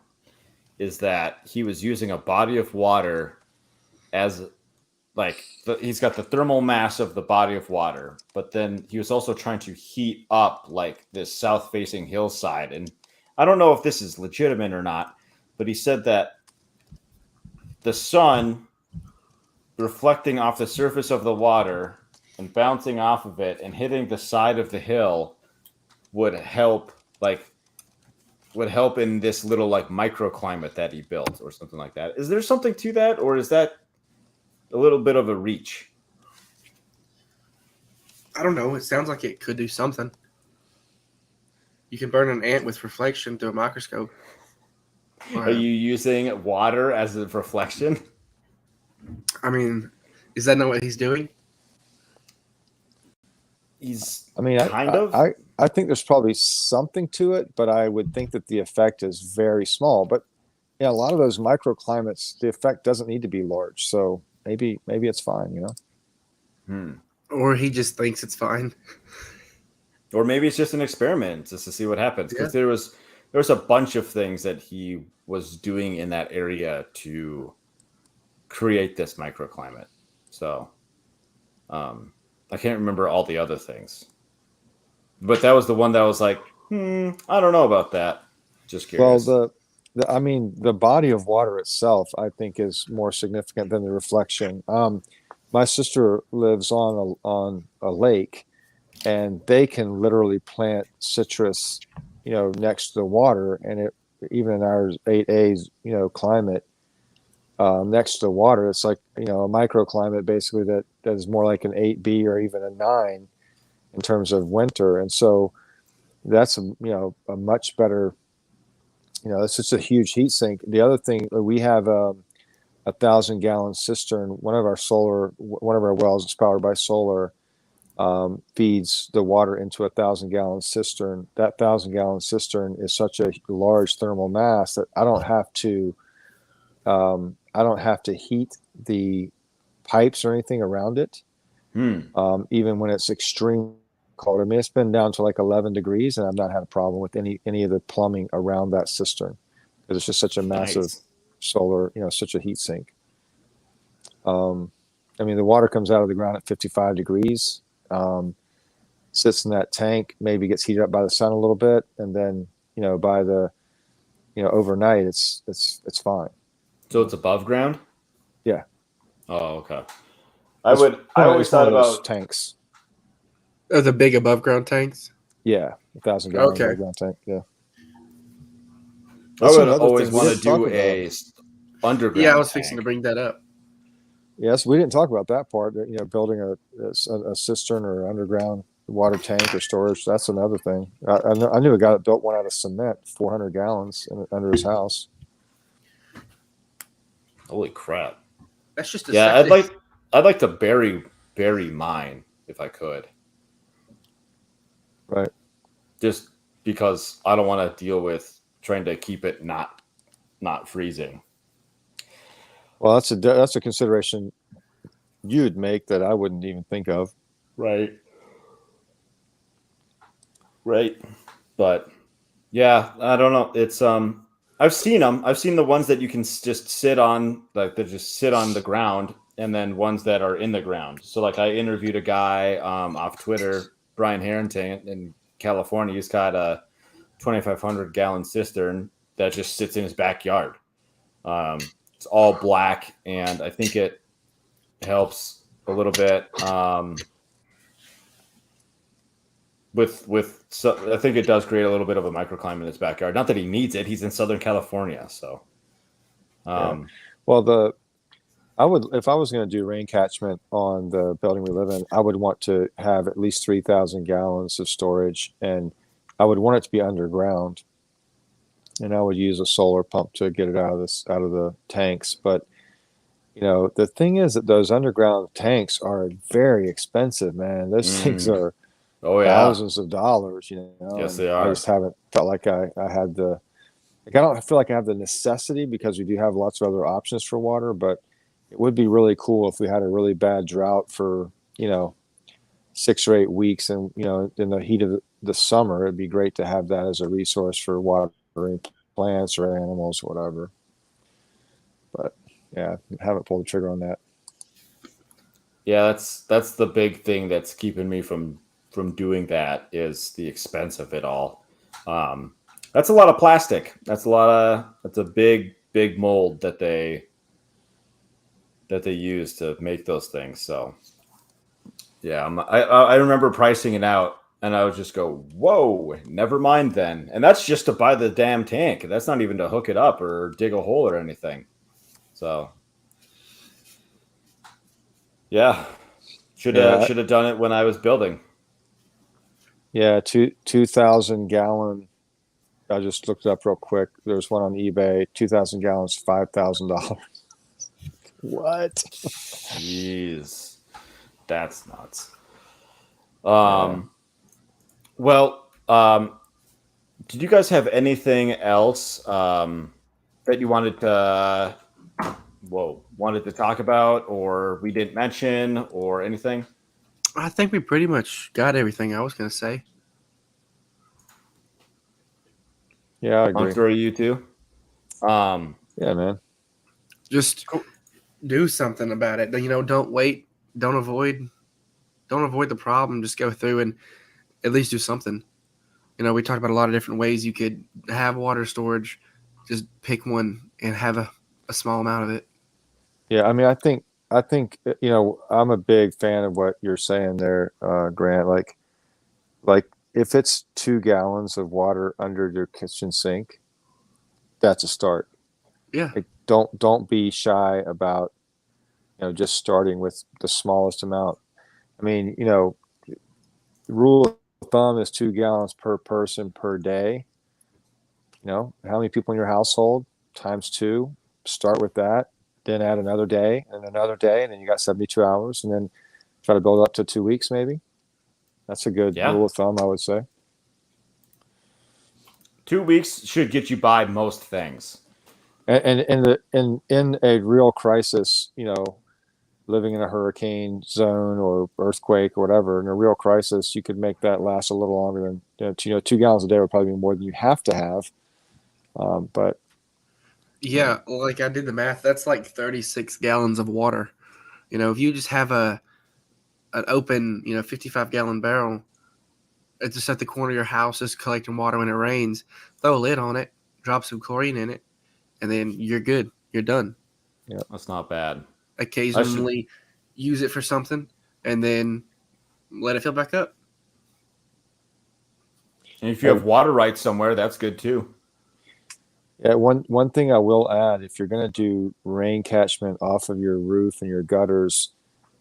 is that he was using a body of water as he's got the thermal mass of the body of water, but then he was also trying to heat up like this south-facing hillside. And I don't know if this is legitimate or not, but he said that the sun reflecting off the surface of the water and bouncing off of it and hitting the side of the hill would help in this little microclimate that he built or something like that. Is there something to that, or is that a little bit of a reach? I don't know. It sounds like it could do something. You can burn an ant with reflection through a microscope. Are you using water as a reflection? I mean, is that not what he's doing? I think there's probably something to it, but I would think that the effect is very small. But a lot of those microclimates, the effect doesn't need to be large. So maybe it's fine, Or he just thinks it's fine. Or maybe it's just an experiment just to see what happens. Because there was a bunch of things that he was doing in that area to create this microclimate. So I can't remember all the other things. But that was the one that was like, I don't know about that. Just curious. Well, the body of water itself, I think, is more significant than the reflection. My sister lives on a lake, and they can literally plant citrus, next to the water, and even in our 8A, climate, next to the water, it's like a microclimate basically that is more like an 8B or even a 9 in terms of winter, and so that's a much better. It's just a huge heat sink. The other thing, we have a 1,000-gallon cistern. One of our wells is powered by solar. Feeds the water into a 1,000-gallon cistern. That 1,000-gallon cistern is such a large thermal mass that I don't have to heat the pipes or anything around it. Even when it's extreme cold. I mean, it's been down to 11 degrees, and I've not had a problem with any of the plumbing around that cistern because it's just such a massive solar, such a heat sink. The water comes out of the ground at 55 degrees. Sits in that tank, maybe gets heated up by the sun a little bit, and then by the overnight it's fine. So it's above ground? Yeah. Oh, okay. I always thought about tanks. Oh, the big above ground tanks? Yeah, 1,000-gallon above ground tank. Yeah. I would always want to do a underground. Yeah, I was tank. fixing to bring that up. Yes, we didn't talk about that part. Building a cistern or underground water tank or storage. That's another thing. I knew a guy that built one out of cement, 400 gallons under his house. Holy crap! That's just a Yeah, septic. I'd like to bury mine if I could, Right. just because I don't want to deal with trying to keep it not freezing. Well, that's a consideration you'd make that I wouldn't even think of. Right. Right. But yeah, I don't know. It's I've seen them. I've seen the ones that you can just sit on, like they just sit on the ground, and then ones that are in the ground. So like I interviewed a guy off Twitter, Brian Harrington in California. He's got a 2,500 gallon cistern that just sits in his backyard. It's all black, and I think it helps a little bit. I think it does create a little bit of a microclimate in his backyard. Not that he needs it; he's in Southern California, so. Yeah. Well, I would, if I was going to do rain catchment on the building we live in, I would want to have at least 3,000 gallons of storage, and I would want it to be underground. And I would use a solar pump to get it out of the tanks. But the thing is that those underground tanks are very expensive, man. Those things are Oh yeah, thousands of dollars. yes and they I are. just haven't felt like I had the. Like, I don't feel like I have the necessity because we do have lots of other options for water, but it would be really cool if we had a really bad drought for 6 or 8 weeks, and in the heat of the summer, it'd be great to have that as a resource for watering plants or animals or whatever. But yeah, I haven't pulled the trigger on that. Yeah, that's the big thing that's keeping me from doing that is the expense of it all. That's a lot of plastic. That's a big mold that they use to make those things. So yeah, I remember pricing it out, and I would just go, whoa, never mind then. And that's just to buy the damn tank. That's not even to hook it up or dig a hole or anything. So yeah, should Yeah, have done it when I was building. yeah, 2,000 gallon. I just looked it up real quick. There's one on eBay, 2,000 gallons, $5,000. What? Jeez, that's nuts. Yeah. Well, did you guys have anything else that you wanted to talk about, or we didn't mention, or anything? I think we pretty much got everything I was going to say. Yeah, I agree. Hunter, you too. Yeah, man. Just do something about it. Don't wait. Don't avoid the problem. Just go through and at least do something. We talked about a lot of different ways you could have water storage. Just pick one and have a small amount of it. Yeah, I mean, I think I'm a big fan of what you're saying there, Grant. Like if it's 2 gallons of water under your kitchen sink, that's a start. Yeah. Like, don't be shy about just starting with the smallest amount. I mean, rule of thumb is 2 gallons per person per day. How many people in your household times 2? Start with that, then add another day and another day, and then you got 72 hours, and then try to build up to 2 weeks maybe. That's a good rule of thumb, I would say. 2 weeks should get you by most things. And in a real crisis, living in a hurricane zone or earthquake or whatever, in a real crisis, you could make that last a little longer than 2 gallons a day would probably be more than you have to have. But yeah, like I did the math. That's like 36 gallons of water. If you just have an open 55-gallon barrel, it's just at the corner of your house, just collecting water when it rains. Throw a lid on it, drop some chlorine in it, and then you're good. You're done. Yeah, that's not bad. Occasionally use it for something, and then let it fill back up. And if you have water rights somewhere, that's good too. Yeah, one thing I will add, if you're going to do rain catchment off of your roof and your gutters,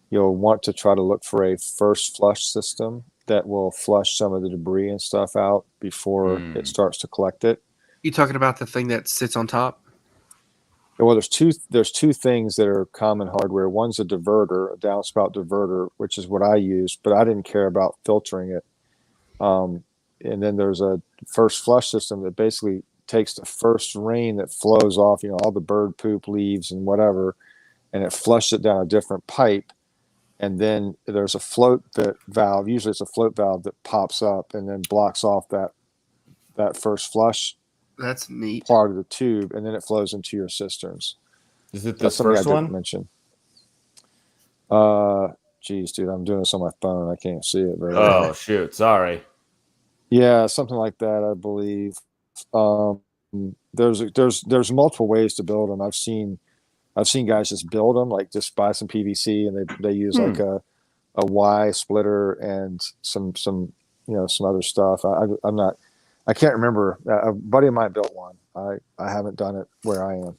you'll want to try to look for a first flush system that will flush some of the debris and stuff out before it Mm. starts to collect it. You talking about the thing that sits on top? Well, there's two things that are common hardware. One's a diverter, a downspout diverter, which is what I use, but I didn't care about filtering it. Um, and then there's a first flush system that basically takes the first rain that flows off, all the bird poop, leaves, and whatever, and it flushes it down a different pipe. And then there's a float that valve. Usually, it's a float valve that pops up and then blocks off that first flush That's neat. part of the tube, and then it flows into your cisterns. Is it That's this something I first didn't one? mention. Geez, dude, I'm doing this on my phone. I can't see it very well. Oh shoot, sorry. Yeah, something like that, I believe. Um, there's multiple ways to build them. I've seen guys just build them, like just buy some PVC and they use like a Y splitter and some some other stuff. I can't remember. A buddy of mine built one. I haven't done it where I am.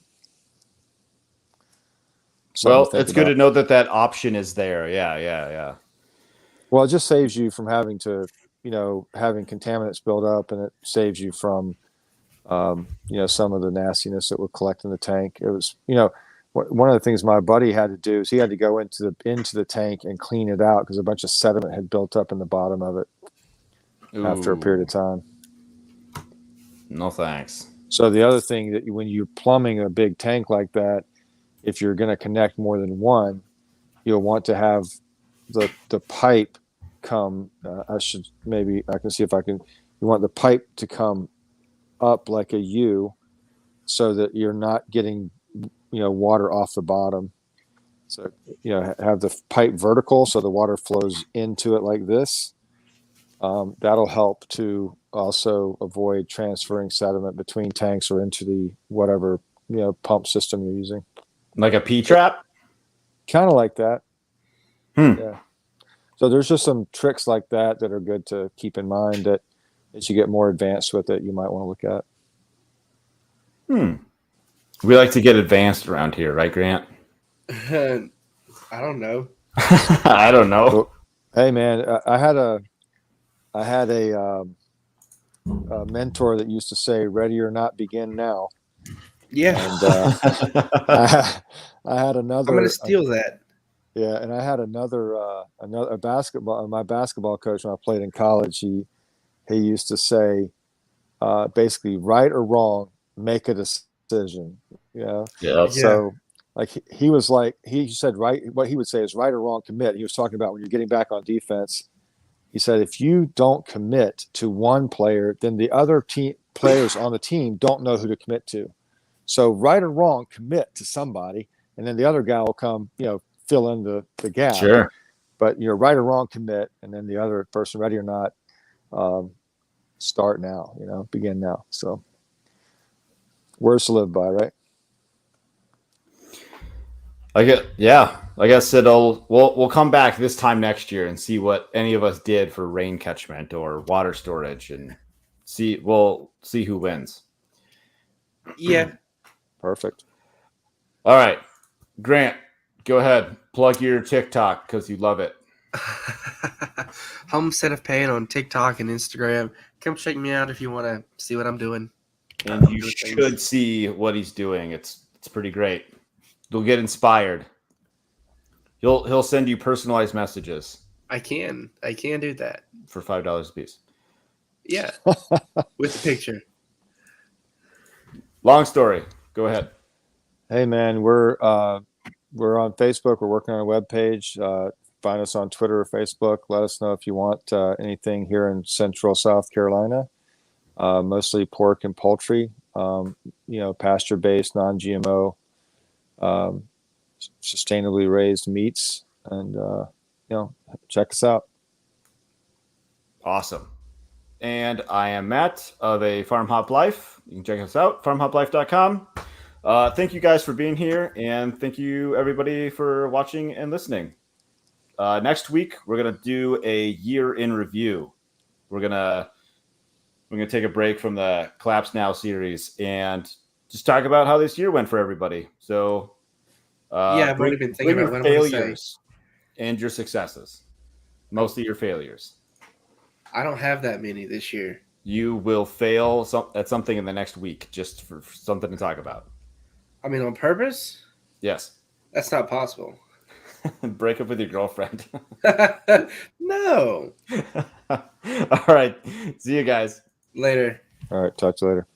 Something Well, to think it's good to about. know that option is there. Yeah. Well, it just saves you from having to, having contaminants build up, and it saves you from, some of the nastiness that would collect in the tank. It was, one of the things my buddy had to do is he had to go into the tank and clean it out because a bunch of sediment had built up in the bottom of it after a period of time. No thanks. So the other thing that when you're plumbing a big tank like that, if you're going to connect more than one, you'll want to have the pipe come. I can see if I can. You want the pipe to come up like a U, so that you're not getting water off the bottom. So have the pipe vertical so the water flows into it like this. That'll help to also avoid transferring sediment between tanks or into the whatever pump system you're using. Like a P trap? Kind of like that. Hmm. Yeah. So there's just some tricks like that are good to keep in mind that as you get more advanced with it, you might want to look at. We like to get advanced around here, right, Grant? I don't know. I don't know. Well, hey, man, I had a mentor that used to say, "Ready or not, begin now." Yeah. And I had another. I'm going to steal that. Yeah, and I had another basketball. My basketball coach when I played in college, he used to say, basically, right or wrong, make a decision. Yeah. So, like he said, right. What he would say is right or wrong, commit. He was talking about when you're getting back on defense. He said if you don't commit to one player, then the other players on the team don't know who to commit to. So, right or wrong, commit to somebody, and then the other guy will come, fill in the gap. Sure. But right or wrong, commit, and then the other person, ready or not, start now. Begin now. So words to live by, right? Like I said, we'll come back this time next year and see what any of us did for rain catchment or water storage, and we'll see who wins. Yeah. Perfect. All right, Grant, go ahead. Plug your TikTok because you love it. Homestead of Pain on TikTok and Instagram. Come check me out if you want to see what I'm doing. And you should see what he's doing. It's pretty great. You'll get inspired. He'll send you personalized messages. I can do that for $5 a piece. Yeah, with the picture. Long story. Go ahead. Hey man, we're on Facebook. We're working on a webpage. Find us on Twitter or Facebook. Let us know if you want anything here in Central South Carolina. Mostly pork and poultry. Pasture-based, non-GMO, sustainably raised meats, and check us out. Awesome. And I am Matt of a FarmHopLife. You can check us out, farmhoplife.com. Thank you guys for being here, and thank you everybody for watching and listening. Next week, we're going to do a year in review. We're going We're going to take a break from the Collapse Now series and just talk about how this year went for everybody. So, I've already been thinking about your what I'm going to say. failures and your successes. Mostly your failures. I don't have that many this year. You will fail at something in the next week just for something to talk about. I mean, on purpose? Yes. That's not possible. Break up with your girlfriend. No. All right. See you guys. Later. All right. Talk to you later.